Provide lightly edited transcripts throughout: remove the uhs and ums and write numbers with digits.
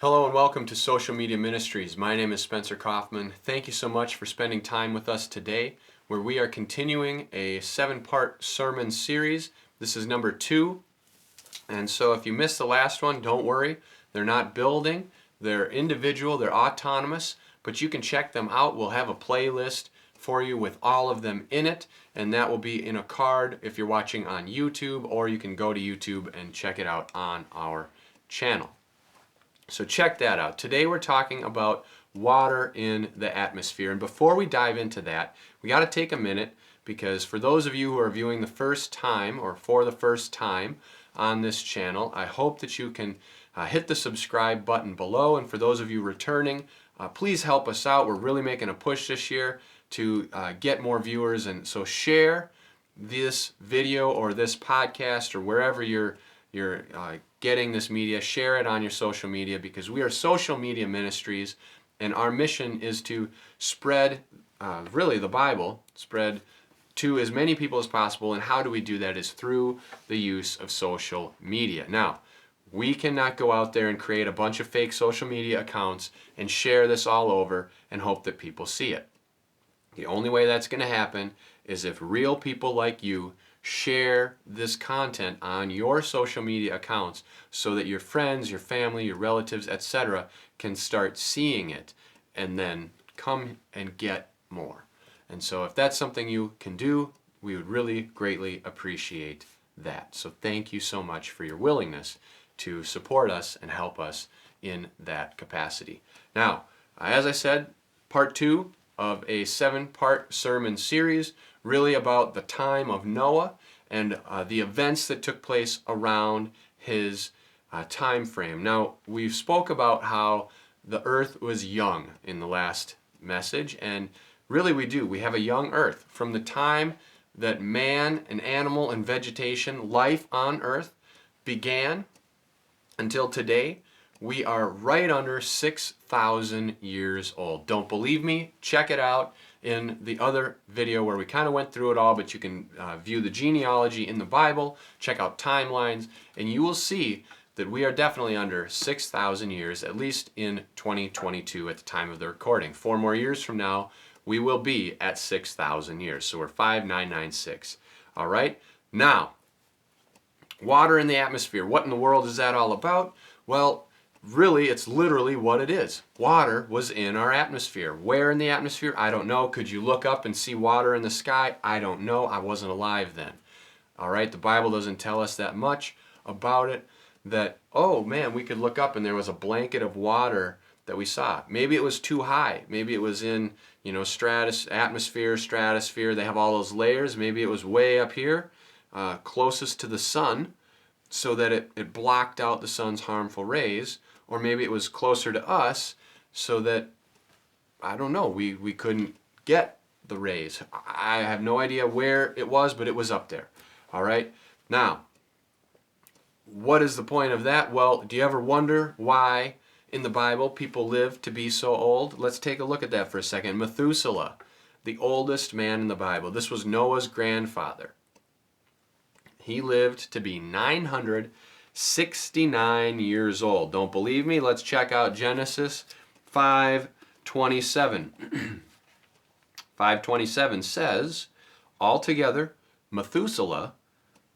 Hello and welcome to Social Media Ministries. My name is Spencer Kaufman. Thank you so much for spending time with us today, where we are continuing a 7-part sermon series. This is number 2. And so if you missed the last one, don't worry. They're not building. They're individual. They're autonomous. But you can check them out. We'll have a playlist for you with all of them in it. And that will be in a card if you're watching on YouTube, or you can go to YouTube and check it out on our channel. So check that out. Today we're talking about water in the atmosphere. And before we dive into that, we got to take a minute, because for those of you who are viewing the first time or for the first time on this channel, I hope that you can hit the subscribe button below. And for those of you returning, please help us out. We're really making a push this year to get more viewers. And so share this video or this podcast or wherever you're getting this media, share it on your social media, because we are social media ministries, and our mission is to spread really the Bible, spread to as many people as possible. And how do we do that is through the use of social media. Now, we cannot go out there and create a bunch of fake social media accounts and share this all over and hope that people see it. The only way that's going to happen is if real people like you share this content on your social media accounts, so that your friends, your family, your relatives, etc. can start seeing it and then come and get more. And so if that's something you can do, we would really greatly appreciate that. So thank you so much for your willingness to support us and help us in that capacity. Now, as I said, part 2 of a 7-part sermon series, really about the time of Noah and the events that took place around his time frame. Now, we've spoke about how the earth was young in the last message, and really we do. We have a young earth. From the time that man and animal and vegetation, life on earth began until today, we are right under 6,000 years old. Don't believe me? Check it out in the other video where we kind of went through it all, but you can view the genealogy in the Bible, check out timelines, and you will see that we are definitely under 6,000 years, at least in 2022 at the time of the recording. 4 more years from now, we will be at 6,000 years. So we're 5996. All right? Now, water in the atmosphere. What in the world is that all about? Well, really, it's literally what it is. Water was in our atmosphere. Where in the atmosphere? I don't know. Could you look up and see water in the sky? I don't know. I wasn't alive then. All right? The Bible doesn't tell us that much about it, that, oh man, we could look up and there was a blanket of water that we saw. Maybe it was too high. Maybe it was in, atmosphere, stratosphere. They have all those layers. Maybe it was way up here, closest to the sun, so that it blocked out the sun's harmful rays. Or maybe it was closer to us so that, I don't know, we couldn't get the rays. I have no idea where it was, but it was up there. All right? Now, what is the point of that? Well, do you ever wonder why in the Bible people live to be so old? Let's take a look at that for a second. Methuselah, the oldest man in the Bible. This was Noah's grandfather. He lived to be 969 years old. Don't believe me? Let's check out Genesis 5:27. 5:27 says, altogether, Methuselah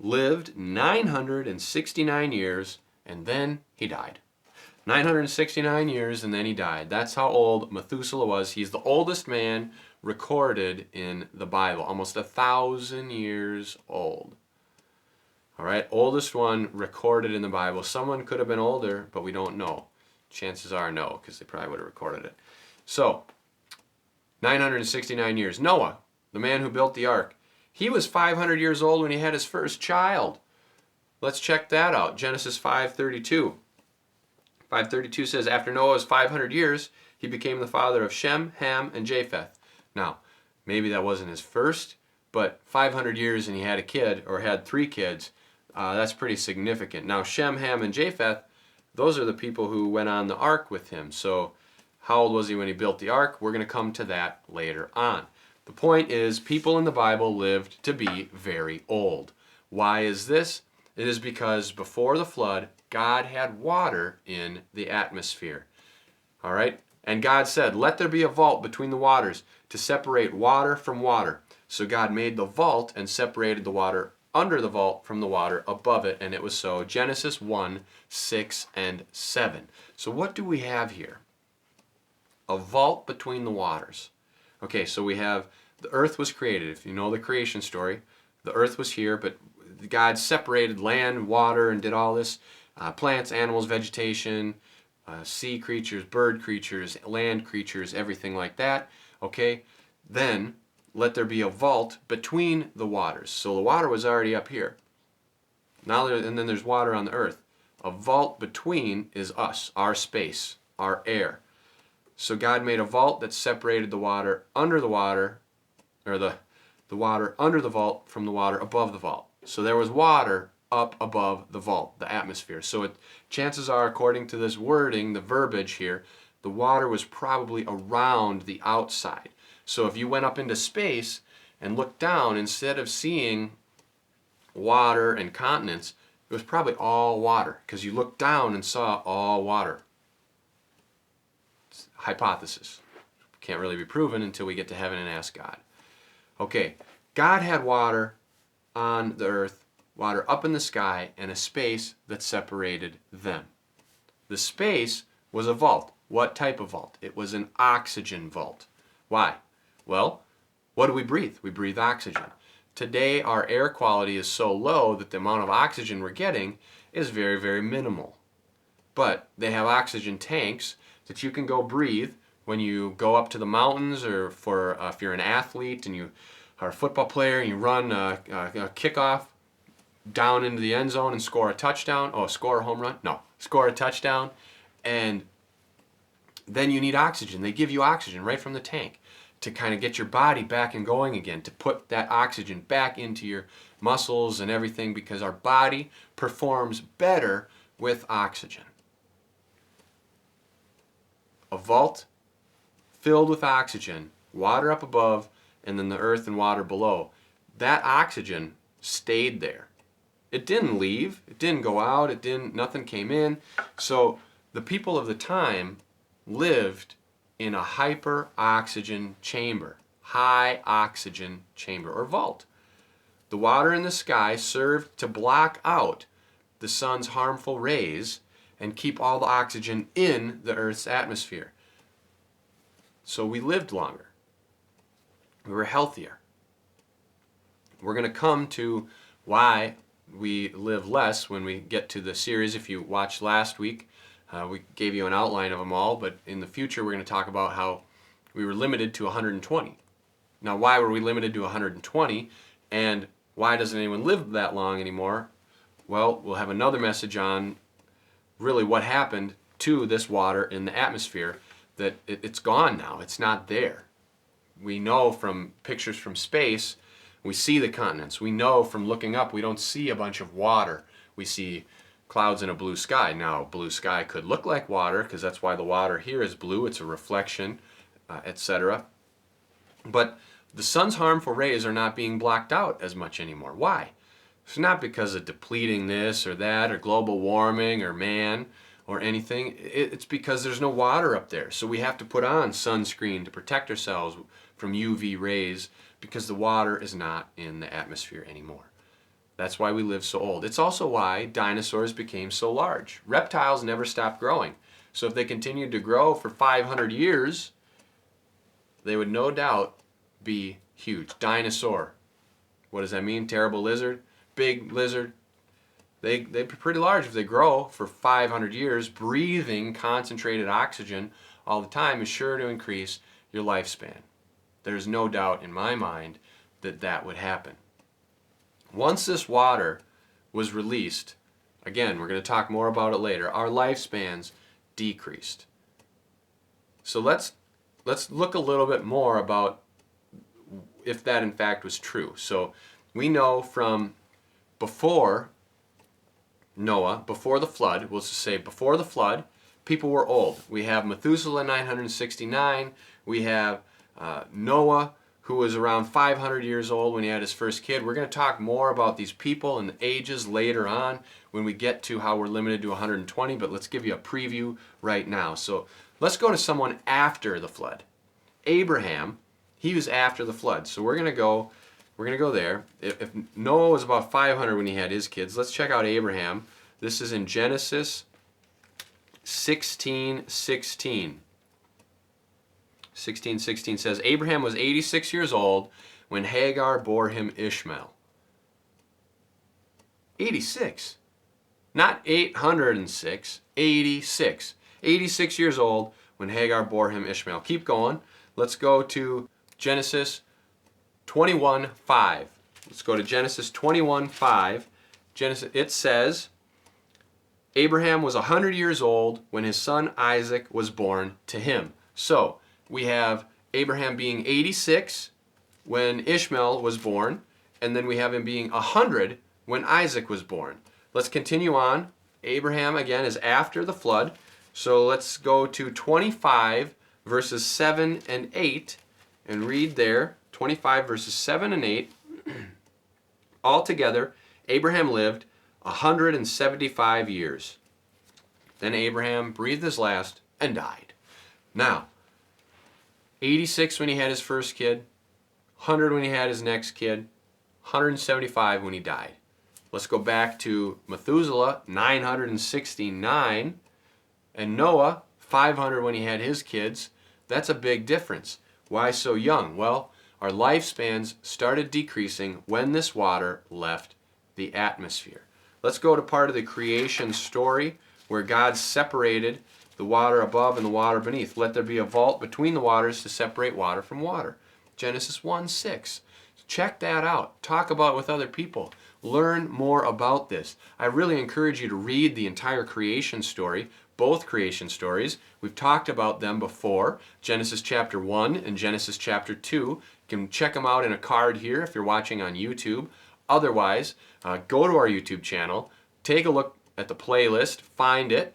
lived 969 years, and then he died. 969 years, and then he died. That's how old Methuselah was. He's the oldest man recorded in the Bible, almost 1,000 years old. All right, oldest one recorded in the Bible. Someone could have been older, but we don't know. Chances are no, because they probably would have recorded it. So, 969 years. Noah, the man who built the ark, he was 500 years old when he had his first child. Let's check that out. Genesis 5:32. 5:32 says, after Noah was 500 years, he became the father of Shem, Ham, and Japheth. Now, maybe that wasn't his first, but 500 years and he had a kid, or had 3 kids. That's pretty significant. Now, Shem, Ham, and Japheth, those are the people who went on the ark with him. So how old was he when he built the ark? We're going to come to that later on. The point is, people in the Bible lived to be very old. Why is this? It is because before the flood, God had water in the atmosphere. All right? And God said, let there be a vault between the waters to separate water from water. So God made the vault and separated the water under the vault from the water above it, and it was so. Genesis 1, 6, and 7. So what do we have here? A vault between the waters. Okay, so we have the earth was created. If you know the creation story, the earth was here, but God separated land, water, and did all this. Plants, animals, vegetation, sea creatures, bird creatures, land creatures, everything like that. Okay, then let there be a vault between the waters. So the water was already up here. Now and then there's water on the earth. A vault between is us, our space, our air. So God made a vault that separated the water under the water, or the water under the vault from the water above the vault. So there was water up above the vault, the atmosphere. So chances are, according to this wording, the verbiage here, the water was probably around the outside. So if you went up into space and looked down, instead of seeing water and continents, it was probably all water, because you looked down and saw all water. It's hypothesis. Can't really be proven until we get to heaven and ask God. Okay, God had water on the earth, water up in the sky, and a space that separated them. The space was a vault. What type of vault? It was an oxygen vault. Why? Well, what do we breathe? We breathe oxygen. Today, our air quality is so low that the amount of oxygen we're getting is very, very minimal. But they have oxygen tanks that you can go breathe when you go up to the mountains, or for if you're an athlete and you are a football player and you run a kickoff down into the end zone and score a touchdown. Oh, score a home run? No, score a touchdown. And then you need oxygen. They give you oxygen right from the tank to kind of get your body back and going again, to put that oxygen back into your muscles and everything, because our body performs better with oxygen. A vault filled with oxygen, water up above, and then the earth and water below. That oxygen stayed there. It didn't leave. It didn't go out. Nothing came in. So the people of the time lived in a hyper-oxygen chamber, high oxygen chamber, or vault. The water in the sky served to block out the sun's harmful rays and keep all the oxygen in the Earth's atmosphere. So we lived longer. We were healthier. We're going to come to why we live less when we get to the series. If you watched last week, we gave you an outline of them all, but in the future we're going to talk about how we were limited to 120. Now, why were we limited to 120, and why doesn't anyone live that long anymore? Well, we'll have another message on really what happened to this water in the atmosphere, that it's gone now. It's not there. We know from pictures from space, we see the continents. We know from looking up, we don't see a bunch of water. We see clouds in a blue sky. Now, blue sky could look like water, because that's why the water here is blue. It's a reflection, etc. But the sun's harmful rays are not being blocked out as much anymore. Why? It's not because of depleting this or that, or global warming, or man, or anything. It's because there's no water up there. So we have to put on sunscreen to protect ourselves from UV rays, because the water is not in the atmosphere anymore. That's why we live so old. It's also why dinosaurs became so large. Reptiles never stopped growing. So if they continued to grow for 500 years, they would no doubt be huge. Dinosaur. What does that mean? Terrible lizard? Big lizard? They'd be pretty large if they grow for 500 years. Breathing concentrated oxygen all the time is sure to increase your lifespan. There's no doubt in my mind that that would happen. Once this water was released, again, we're going to talk more about it later, our lifespans decreased. So let's look a little bit more about if that in fact was true. So we know from before Noah, before the flood, we'll just say before the flood, people were old. We have Methuselah 969, we have Noah, who was around 500 years old when he had his first kid. We're going to talk more about these people and the ages later on when we get to how we're limited to 120, but let's give you a preview right now. So let's go to someone after the flood. Abraham, he was after the flood. So we're going to go there. If Noah was about 500 when he had his kids, let's check out Abraham. This is in Genesis 16:16. 16:16 says, Abraham was 86 years old when Hagar bore him Ishmael. 86. Not 806, 86. 86 years old when Hagar bore him Ishmael. Keep going. Let's go to Genesis 21:5. Let's go to Genesis 21:5. It says, Abraham was 100 years old when his son Isaac was born to him. So, we have Abraham being 86 when Ishmael was born, and then we have him being 100 when Isaac was born. Let's continue on. Abraham, again, is after the flood. So let's go to 25 verses 7 and 8 and read there. 25 verses 7 and 8. Altogether, Abraham lived 175 years. Then Abraham breathed his last and died. Now, 86 when he had his first kid, 100 when he had his next kid, 175 when he died. Let's go back to Methuselah, 969, and Noah, 500 when he had his kids. That's a big difference. Why so young? Well, our lifespans started decreasing when this water left the atmosphere. Let's go to part of the creation story where God separated the water above and the water beneath. Let there be a vault between the waters to separate water from water. Genesis 1:6. Check that out. Talk about it with other people. Learn more about this. I really encourage you to read the entire creation story, both creation stories. We've talked about them before, Genesis chapter 1 and Genesis chapter 2. You can check them out in a card here if you're watching on YouTube. Otherwise, go to our YouTube channel, take a look at the playlist, find it,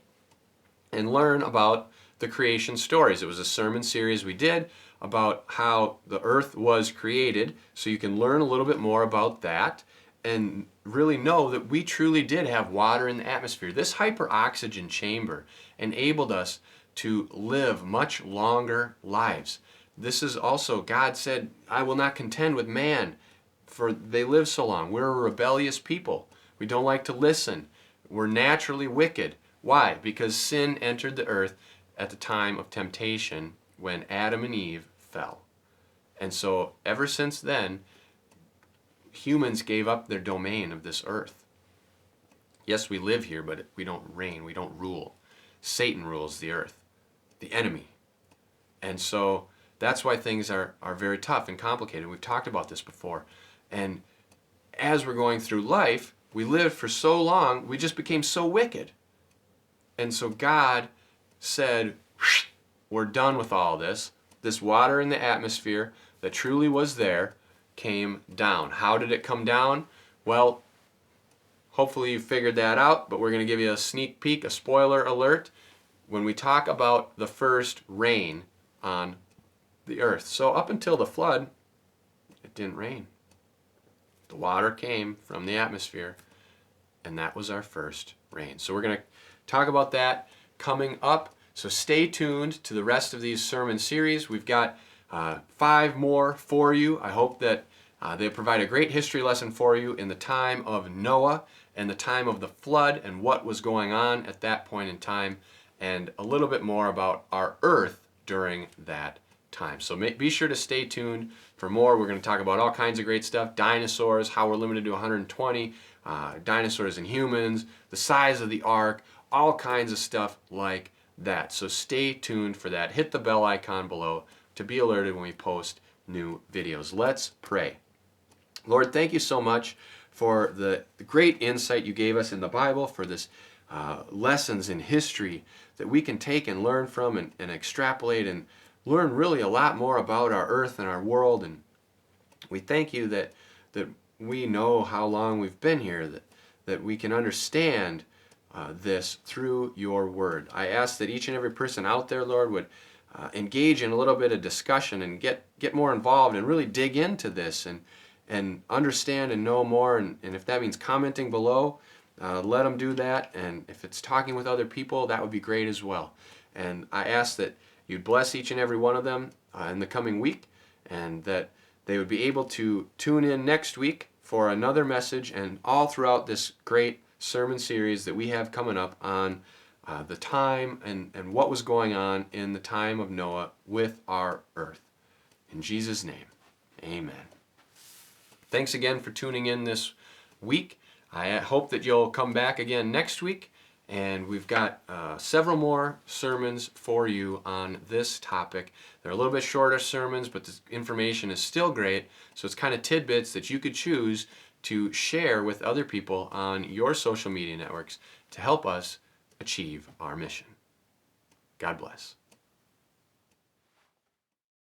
and learn about the creation stories. It was a sermon series we did about how the earth was created, so you can learn a little bit more about that and really know that we truly did have water in the atmosphere. This hyperoxygen chamber enabled us to live much longer lives. This is also, God said, I will not contend with man, for they live so long. We're a rebellious people. We don't like to listen. We're naturally wicked. Why? Because sin entered the earth at the time of temptation when Adam and Eve fell. And so ever since then, humans gave up their domain of this earth. Yes, we live here, but we don't reign, we don't rule. Satan rules the earth, the enemy. And so that's why things are very tough and complicated. We've talked about this before. And as we're going through life, we lived for so long, we just became so wicked. And so God said, we're done with all this. This water in the atmosphere that truly was there came down. How did it come down? Well, hopefully you figured that out, but we're going to give you a sneak peek, a spoiler alert, when we talk about the first rain on the earth. So up until the flood, it didn't rain. The water came from the atmosphere, and that was our first rain. So we're going to talk about that coming up. So stay tuned to the rest of these sermon series. We've got 5 more for you. I hope that they provide a great history lesson for you in the time of Noah and the time of the flood and what was going on at that point in time, and a little bit more about our earth during that time. So be sure to stay tuned for more. We're going to talk about all kinds of great stuff. Dinosaurs, how we're limited to 120, dinosaurs and humans, the size of the ark, all kinds of stuff like that. So stay tuned for that. Hit the bell icon below to be alerted when we post new videos. Let's pray. Lord, thank you so much for the great insight you gave us in the Bible, for this lessons in history that we can take and learn from and extrapolate and learn really a lot more about our earth and our world. And we thank you that we know how long we've been here, that we can understand this through your word. I ask that each and every person out there, Lord, would engage in a little bit of discussion and get more involved and really dig into this and understand and know more. And if that means commenting below, let them do that. And if it's talking with other people, that would be great as well. And I ask that you'd bless each and every one of them in the coming week, and that they would be able to tune in next week for another message, and all throughout this great sermon series that we have coming up on the time and what was going on in the time of Noah with our earth. In Jesus' name, amen. Thanks again for tuning in this week. I hope that you'll come back again next week, and we've got several more sermons for you on this topic. They're a little bit shorter sermons, but the information is still great, so it's kind of tidbits that you could choose to share with other people on your social media networks to help us achieve our mission. God bless.